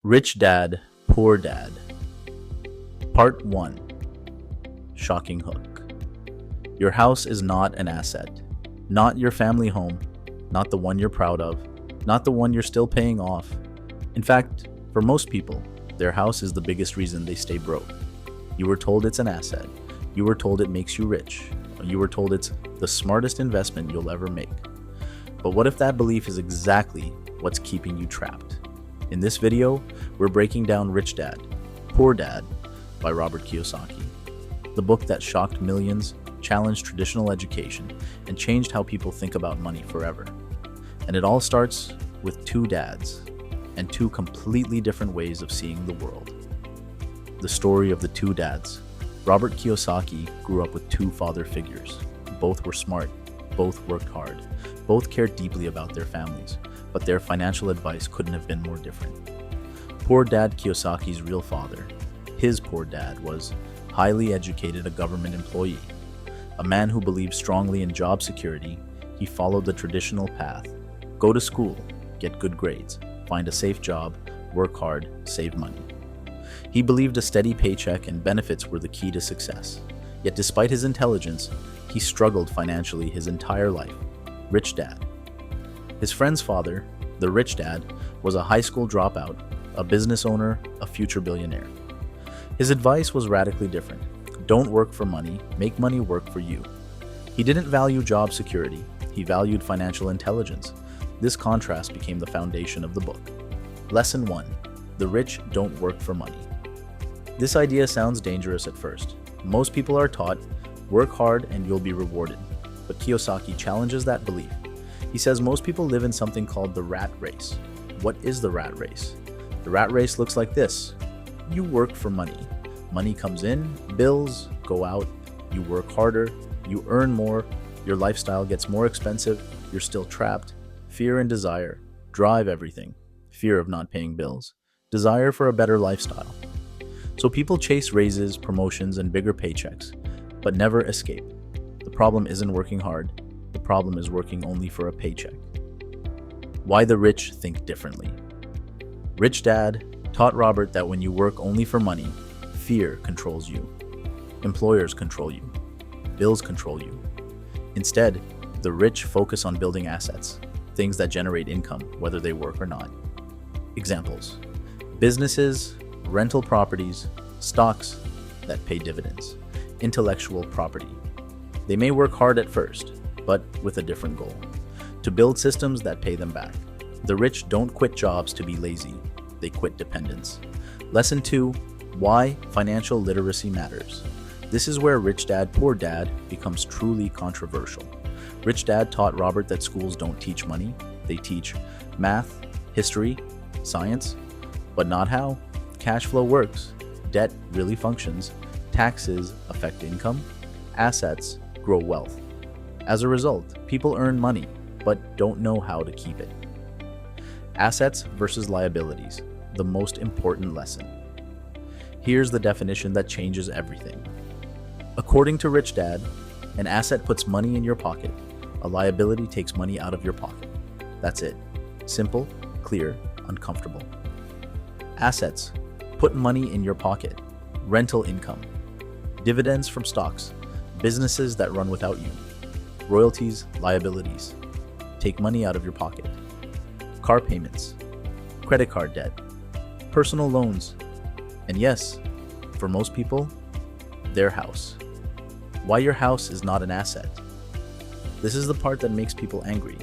Rich Dad, Poor Dad. Part 1. Shocking hook. Your house is not an asset. Not your family home. Not the one you're proud of. Not the one you're still paying off. In fact, for most people, their house is the biggest reason they stay broke. You were told it's an asset. You were told it makes you rich. You were told it's the smartest investment you'll ever make. But what if that belief is exactly what's keeping you trapped? In this video, we're breaking down Rich Dad, Poor Dad by Robert Kiyosaki, the book that shocked millions, challenged traditional education, and changed how people think about money forever. And it all starts with two dads and two completely different ways of seeing the world. The story of the two dads. Robert Kiyosaki grew up with two father figures. Both were smart, both worked hard, both cared deeply about their families, but their financial advice couldn't have been more different. Poor Dad Kiyosaki's real father, his poor dad, was highly educated, a government employee. A man who believed strongly in job security, he followed the traditional path. Go to school, get good grades, find a safe job, work hard, save money. He believed a steady paycheck and benefits were the key to success. Yet despite his intelligence, he struggled financially his entire life. Rich Dad. His friend's father, the rich dad, was a high school dropout, a business owner, a future billionaire. His advice was radically different. Don't work for money, make money work for you. He didn't value job security, he valued financial intelligence. This contrast became the foundation of the book. Lesson 1. The rich don't work for money. This idea sounds dangerous at first. Most people are taught, work hard and you'll be rewarded. But Kiyosaki challenges that belief. He says most people live in something called the rat race. What is the rat race? The rat race looks like this. You work for money. Money comes in, bills go out, you work harder, you earn more, your lifestyle gets more expensive, you're still trapped. Fear and desire drive everything. Fear of not paying bills. Desire for a better lifestyle. So people chase raises, promotions, and bigger paychecks, but never escape. The problem isn't working hard. The problem is working only for a paycheck. Why the rich think differently. Rich Dad taught Robert that when you work only for money, fear controls you. Employers control you. Bills control you. Instead, the rich focus on building assets, things that generate income, whether they work or not. Examples: businesses, rental properties, stocks that pay dividends, intellectual property. They may work hard at first, but with a different goal: to build systems that pay them back. The rich don't quit jobs to be lazy, they quit dependence. Lesson 2. Why financial literacy matters. This is where Rich Dad, Poor Dad becomes truly controversial. Rich Dad taught Robert that schools don't teach money, they teach math, history, science, but not how cash flow works, debt really functions, taxes affect income, assets grow wealth. As a result, people earn money, but don't know how to keep it. Assets versus liabilities, the most important lesson. Here's the definition that changes everything. According to Rich Dad, an asset puts money in your pocket. A liability takes money out of your pocket. That's it. Simple, clear, uncomfortable. Assets put money in your pocket. Rental income. Dividends from stocks. Businesses that run without you. Royalties, liabilities. Take money out of your pocket. Car payments. Credit card debt. Personal loans. And yes, for most people, their house. Why your house is not an asset. This is the part that makes people angry.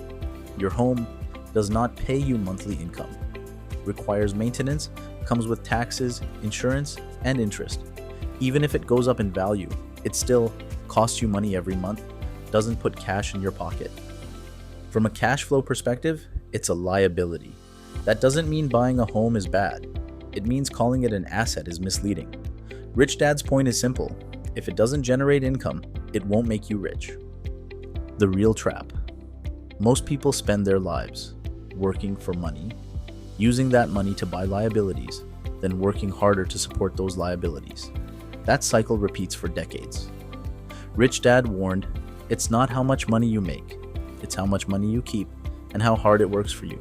Your home does not pay you monthly income. Requires maintenance, comes with taxes, insurance, and interest. Even if it goes up in value, it still costs you money every month, doesn't put cash in your pocket. From a cash flow perspective, it's a liability. That doesn't mean buying a home is bad. It means calling it an asset is misleading. Rich Dad's point is simple. If it doesn't generate income, it won't make you rich. The real trap. Most people spend their lives working for money, using that money to buy liabilities, then working harder to support those liabilities. That cycle repeats for decades. Rich Dad warned, it's not how much money you make, it's how much money you keep and how hard it works for you.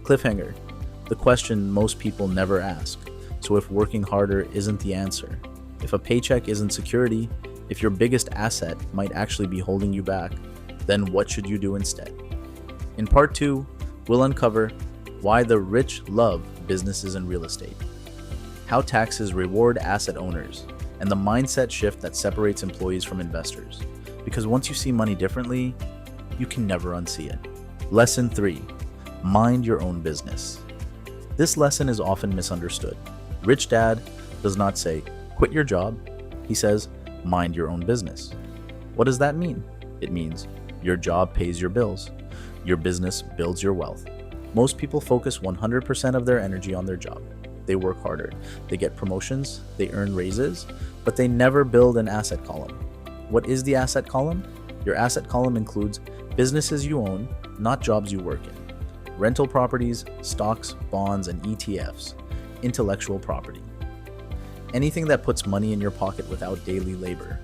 Cliffhanger. The question most people never ask. So if working harder isn't the answer, if a paycheck isn't security, if your biggest asset might actually be holding you back, then what should you do instead? In part 2, we'll uncover why the rich love businesses and real estate, how taxes reward asset owners, and the mindset shift that separates employees from investors. Because once you see money differently, you can never unsee it. Lesson 3. Mind your own business. This lesson is often misunderstood. Rich Dad does not say, quit your job. He says, mind your own business. What does that mean? It means your job pays your bills. Your business builds your wealth. Most people focus 100% of their energy on their job. They work harder. They get promotions. They earn raises, but they never build an asset column. What is the asset column? Your asset column includes businesses you own, not jobs you work in. Rental properties, stocks, bonds, and ETFs. Intellectual property. Anything that puts money in your pocket without daily labor.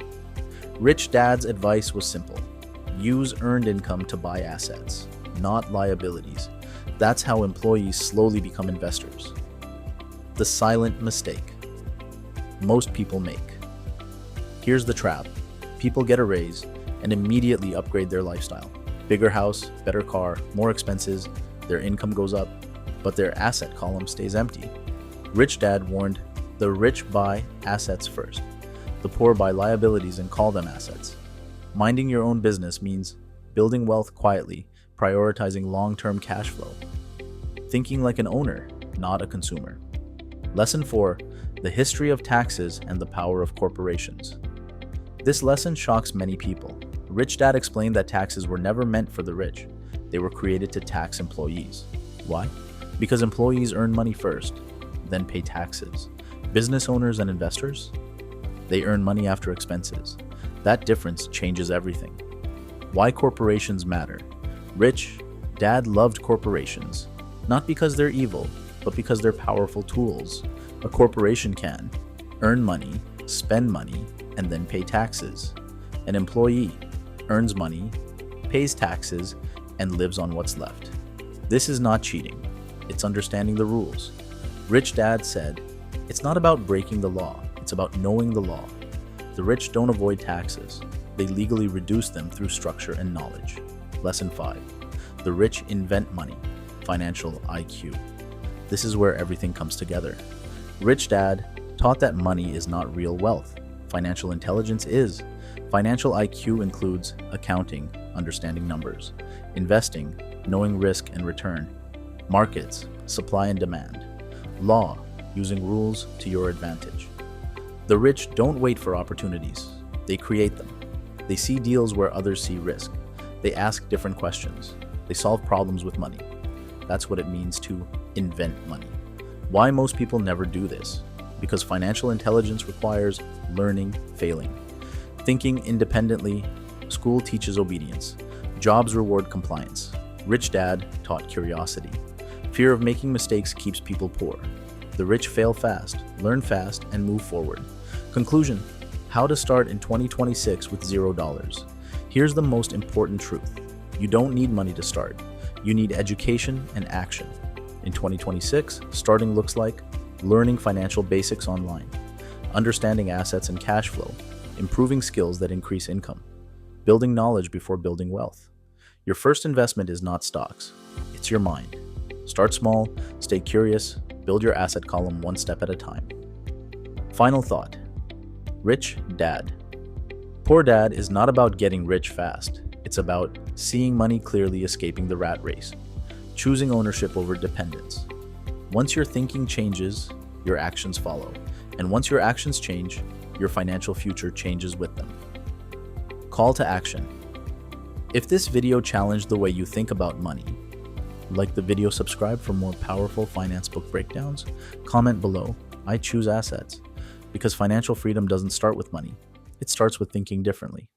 Rich Dad's advice was simple. Use earned income to buy assets, not liabilities. That's how employees slowly become investors. The silent mistake most people make. Here's the trap. People get a raise and immediately upgrade their lifestyle. Bigger house, better car, more expenses, their income goes up, but their asset column stays empty. Rich Dad warned, the rich buy assets first. The poor buy liabilities and call them assets. Minding your own business means building wealth quietly, prioritizing long-term cash flow. Thinking like an owner, not a consumer. Lesson 4. The history of taxes and the power of corporations. This lesson shocks many people. Rich Dad explained that taxes were never meant for the rich. They were created to tax employees. Why? Because employees earn money first, then pay taxes. Business owners and investors? They earn money after expenses. That difference changes everything. Why corporations matter. Rich Dad loved corporations, not because they're evil, but because they're powerful tools. A corporation can earn money, spend money, and then pay taxes. An employee earns money, pays taxes, and lives on what's left. This is not cheating. It's understanding the rules. Rich Dad said, it's not about breaking the law, it's about knowing the law. The rich don't avoid taxes. They legally reduce them through structure and knowledge. Lesson 5. The rich invent money. Financial IQ. This is where everything comes together. Rich Dad taught that money is not real wealth. Financial intelligence is. Financial IQ includes accounting, understanding numbers, investing, knowing risk and return, markets, supply and demand, law, using rules to your advantage. The rich don't wait for opportunities. They create them. They see deals where others see risk. They ask different questions. They solve problems with money. That's what it means to invent money. Why most people never do this? Because financial intelligence requires learning, failing. Thinking independently, school teaches obedience. Jobs reward compliance. Rich Dad taught curiosity. Fear of making mistakes keeps people poor. The rich fail fast, learn fast, and move forward. Conclusion: how to start in 2026 with $0. Here's the most important truth. You don't need money to start. You need education and action. In 2026, starting looks like learning financial basics online, understanding assets and cash flow, improving skills that increase income, building knowledge before building wealth. Your first investment is not stocks, it's your mind. Start small, stay curious, build your asset column one step at a time. Final thought. Rich Dad. Poor Dad is not about getting rich fast. It's about seeing money clearly, escaping the rat race, choosing ownership over dependence. Once your thinking changes, your actions follow. And once your actions change, your financial future changes with them. Call to action. If this video challenged the way you think about money, like the video, subscribe for more powerful finance book breakdowns, comment below, I choose assets. Because financial freedom doesn't start with money, it starts with thinking differently.